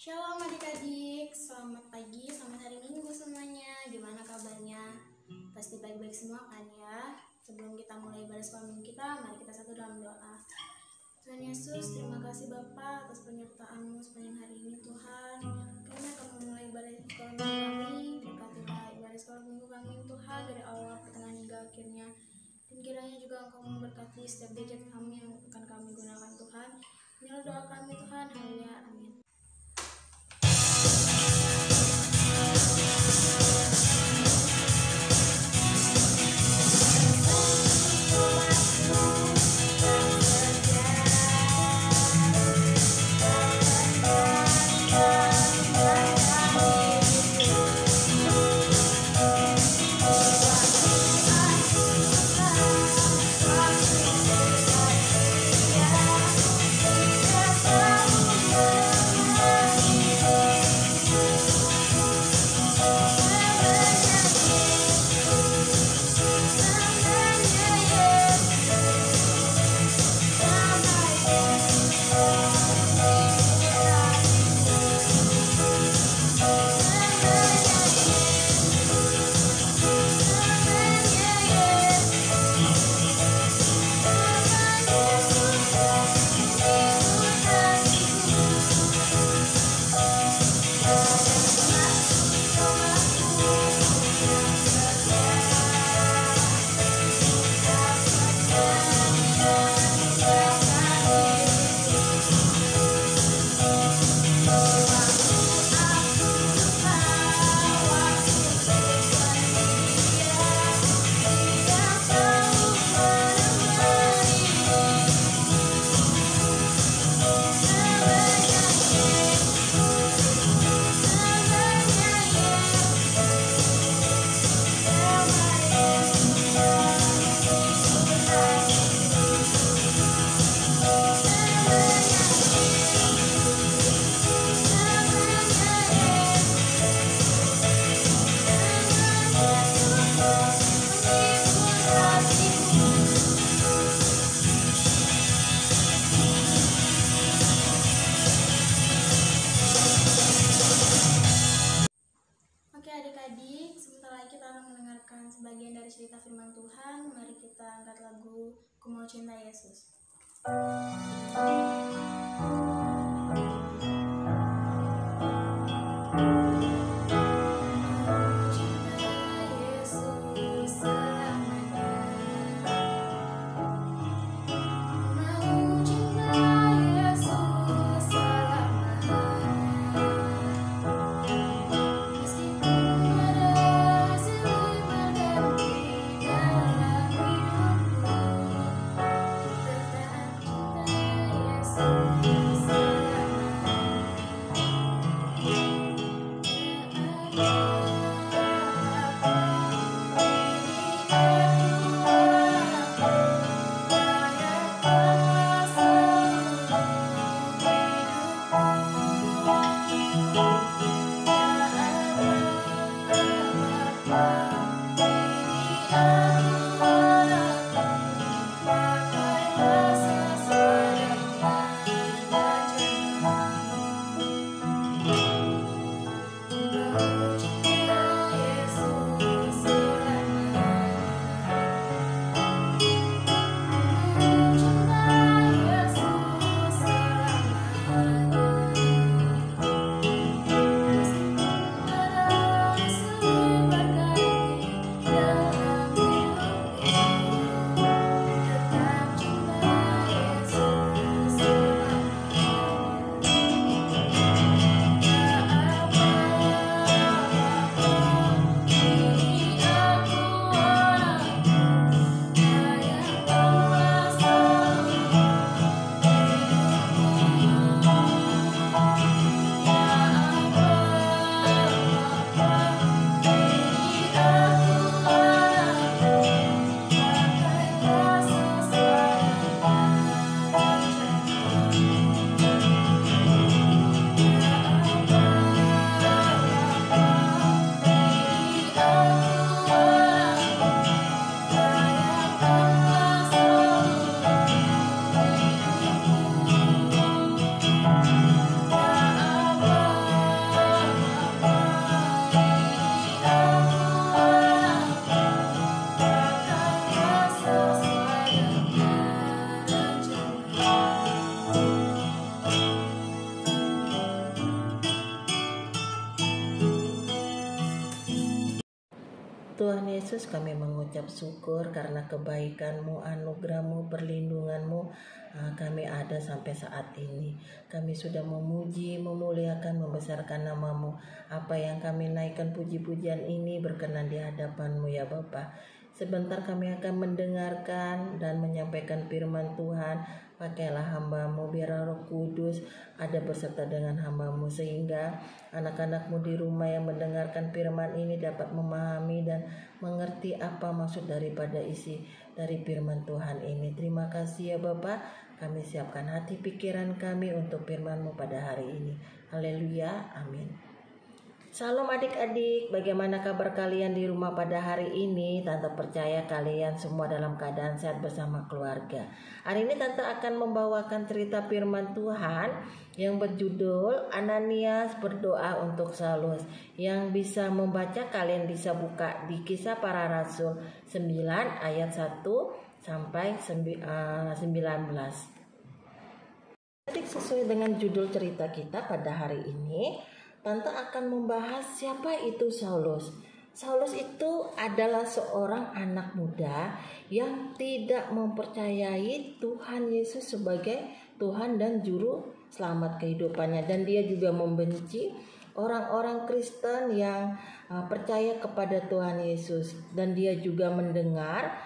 Shalom adik-adik, selamat pagi, selamat hari Minggu semuanya. Gimana kabarnya? Pasti baik-baik semua kan ya? Sebelum kita mulai ibadah sekolah minggu kita, mari kita satu dalam doa. Tuhan Yesus, terima kasih Bapa atas penyertaan-Mu sepanjang hari ini Tuhan. Karena Kamu mulai ibadah sekolah minggu kami, berkatilah ibadah sekolah minggu kami Tuhan dari awal pertengahan hingga akhirnya. Dan kiranya juga Engkau memberkati setiap gadget kami yang akan kami gunakan Tuhan. Inilah doa kami Tuhan, haleluya, amin. Adik-adik, sebentar lagi kita akan mendengarkan sebagian dari cerita firman Tuhan. Mari kita angkat lagu Ku Mau Cinta Yesus. Yesus Tuhan Yesus, kami mengucap syukur karena kebaikan-Mu, anugerah-Mu, perlindungan-Mu. Kami ada sampai saat ini. Kami sudah memuji, memuliakan, membesarkan nama-Mu. Apa yang kami naikkan puji-pujian ini berkenan di hadapan-Mu ya Bapa. Sebentar kami akan mendengarkan dan menyampaikan firman Tuhan. Pakailah hamba-Mu, biar Roh Kudus ada beserta dengan hamba-Mu, sehingga anak-anak-Mu di rumah yang mendengarkan firman ini dapat memahami dan mengerti apa maksud daripada isi dari firman Tuhan ini. Terima kasih ya Bapa. Kami siapkan hati pikiran kami untuk firman-Mu pada hari ini. Haleluya, amin. Salam adik-adik, bagaimana kabar kalian di rumah pada hari ini? Tante percaya kalian semua dalam keadaan sehat bersama keluarga. Hari ini Tante akan membawakan cerita firman Tuhan yang berjudul Ananias berdoa untuk Saulus. Yang bisa membaca kalian bisa buka di Kisah Para Rasul 9 ayat 1 sampai 19. Sesuai dengan judul cerita kita pada hari ini, Tante akan membahas siapa itu Saulus. Saulus itu adalah seorang anak muda yang tidak mempercayai Tuhan Yesus sebagai Tuhan dan Juru Selamat kehidupannya. Dan dia juga membenci orang-orang Kristen yang percaya kepada Tuhan Yesus. Dan dia juga mendengar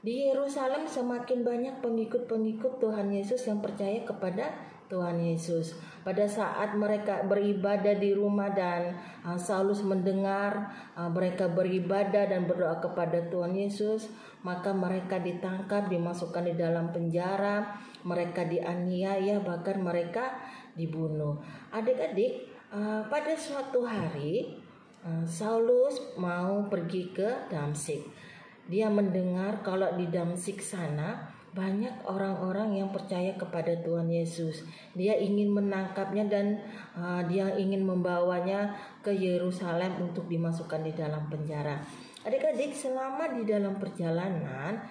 di Yerusalem semakin banyak pengikut-pengikut Tuhan Yesus yang percaya kepada Tuhan Yesus. Pada saat mereka beribadah di rumah dan Saulus mendengar mereka beribadah dan berdoa kepada Tuhan Yesus, maka mereka ditangkap, dimasukkan di dalam penjara, mereka dianiaya, bahkan mereka dibunuh. Adik-adik, pada suatu hari Saulus mau pergi ke Damsyik. Dia mendengar kalau di Damsyik sana banyak orang-orang yang percaya kepada Tuhan Yesus. Dia ingin menangkapnya dan dia ingin membawanya ke Yerusalem untuk dimasukkan di dalam penjara. Adik-adik, selama di dalam perjalanan,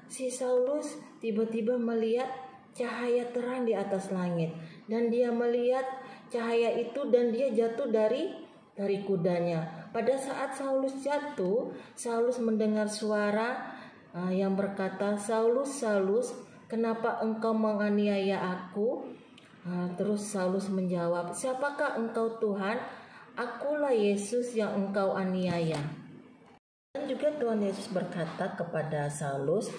si Saulus tiba-tiba melihat cahaya terang di atas langit. Dan dia melihat cahaya itu dan dia jatuh dari kudanya. Pada saat Saulus jatuh, Saulus mendengar suara yang berkata, "Saulus, Saulus, kenapa engkau menganiaya aku?" Terus Saulus menjawab, "Siapakah engkau Tuhan?" "Akulah Yesus yang engkau aniaya." Dan juga Tuhan Yesus berkata kepada Saulus,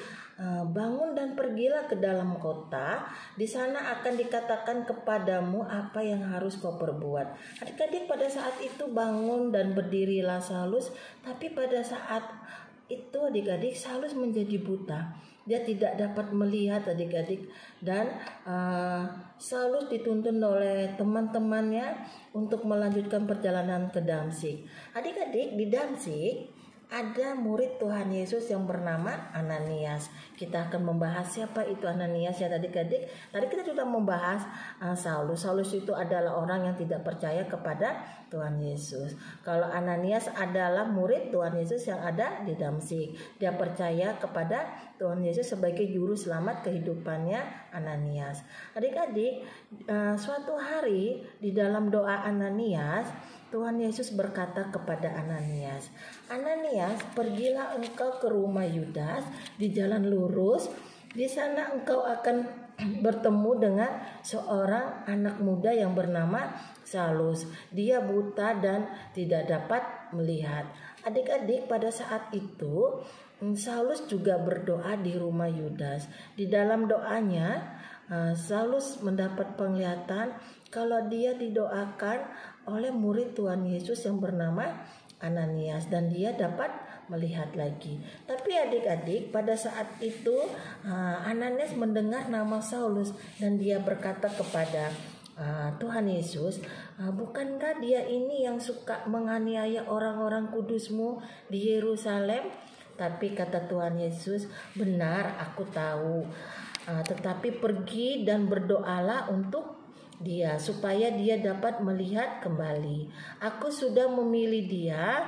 "Bangun dan pergilah ke dalam kota. Di sana akan dikatakan kepadamu apa yang harus kau perbuat." Adik-adik, pada saat itu bangun dan berdirilah Saulus. Tapi pada saat itu adik-adik, Saulus menjadi buta. Dia tidak dapat melihat adik-adik. Dan Saulus dituntun oleh teman-temannya untuk melanjutkan perjalanan ke Damsyik. Adik-adik, di Damsyik ada murid Tuhan Yesus yang bernama Ananias. Kita akan membahas siapa itu Ananias ya adik-adik. Tadi kita sudah membahas Saulus. Saulus itu adalah orang yang tidak percaya kepada Tuhan Yesus. Kalau Ananias adalah murid Tuhan Yesus yang ada di Damsyik. Dia percaya kepada Tuhan Yesus sebagai juru selamat kehidupannya Ananias. Adik-adik, suatu hari di dalam doa Ananias, Tuhan Yesus berkata kepada Ananias, "Ananias, pergilah engkau ke rumah Yudas di jalan lurus. Di sana engkau akan bertemu dengan seorang anak muda yang bernama Saulus. Dia buta dan tidak dapat melihat." Adik-adik, pada saat itu Saulus juga berdoa di rumah Yudas. Di dalam doanya Saulus mendapat penglihatan kalau dia didoakan oleh murid Tuhan Yesus yang bernama Ananias dan dia dapat melihat lagi. Tapi adik-adik, pada saat itu Ananias mendengar nama Saulus dan dia berkata kepada Tuhan Yesus, "Bukankah dia ini yang suka menganiaya orang-orang kudusmu di Yerusalem?" Tapi kata Tuhan Yesus, "Benar, aku tahu. Tetapi pergi dan berdoalah untuk dia supaya dia dapat melihat kembali. Aku sudah memilih dia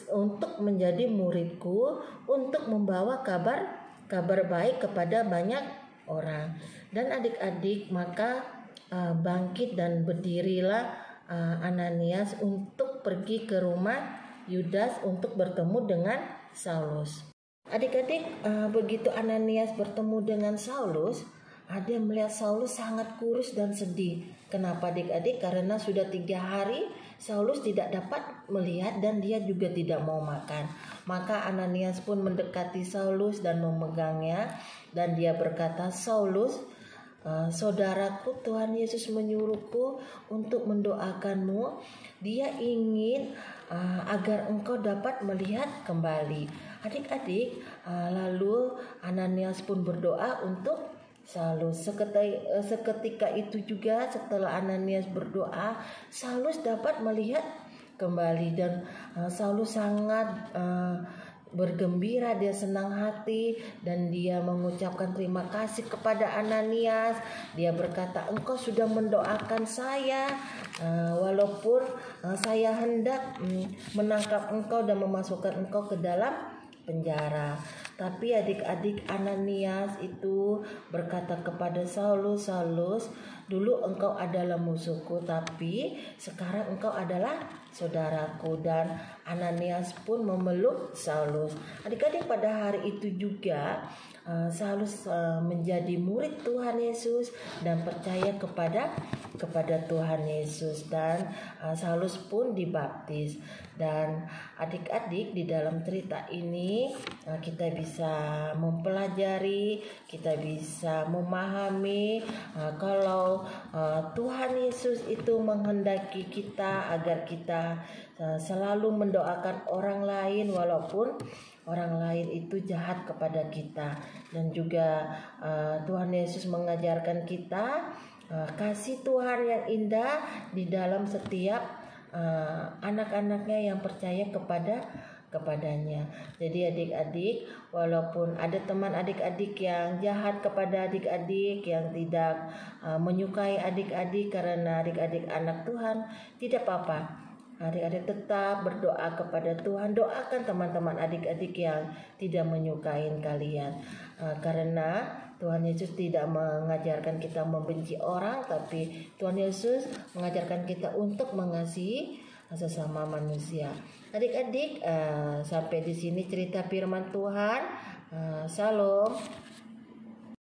untuk menjadi muridku, untuk membawa kabar baik kepada banyak orang." Dan adik-adik, maka bangkit dan berdirilah Ananias untuk pergi ke rumah Yudas untuk bertemu dengan Saulus. Adik-adik, begitu Ananias bertemu dengan Saulus, dia melihat Saulus sangat kurus dan sedih. Kenapa adik-adik? Karena sudah 3 hari Saulus tidak dapat melihat dan dia juga tidak mau makan. Maka Ananias pun mendekati Saulus dan memegangnya, dan dia berkata, "Saulus, saudaraku, Tuhan Yesus menyuruhku untuk mendoakanmu. Dia ingin agar engkau dapat melihat kembali." Adik-adik, lalu Ananias pun berdoa untuk Saulus. Seketika itu juga setelah Ananias berdoa, Saulus dapat melihat kembali, dan Saulus sangat bergembira, dia senang hati, dan dia mengucapkan terima kasih kepada Ananias. Dia berkata, "Engkau sudah mendoakan saya, walaupun saya hendak menangkap engkau dan memasukkan engkau ke dalam penjara." Tapi adik-adik, Ananias itu berkata kepada Saulus, "Saulus, dulu engkau adalah musuhku, tapi sekarang engkau adalah saudaraku." Dan Ananias pun memeluk Saulus. Adik-adik, pada hari itu juga Saulus menjadi murid Tuhan Yesus dan percaya kepada Tuhan Yesus, dan Saulus pun dibaptis. Dan adik-adik, di dalam cerita ini kita bisa mempelajari, kita bisa memahami kalau Tuhan Yesus itu menghendaki kita agar kita selalu mendoakan orang lain walaupun orang lain itu jahat kepada kita. Dan juga Tuhan Yesus mengajarkan kita kasih Tuhan yang indah di dalam setiap anak-anaknya yang percaya kepadanya. Jadi adik-adik, walaupun ada teman adik-adik yang jahat kepada adik-adik, yang tidak menyukai adik-adik karena adik-adik anak Tuhan, tidak apa-apa. Adik-adik tetap berdoa kepada Tuhan. Doakan teman-teman adik-adik yang tidak menyukai kalian, karena Tuhan Yesus tidak mengajarkan kita membenci orang, tapi Tuhan Yesus mengajarkan kita untuk mengasihi sesama manusia. Adik-adik, sampai di sini cerita firman Tuhan. Shalom.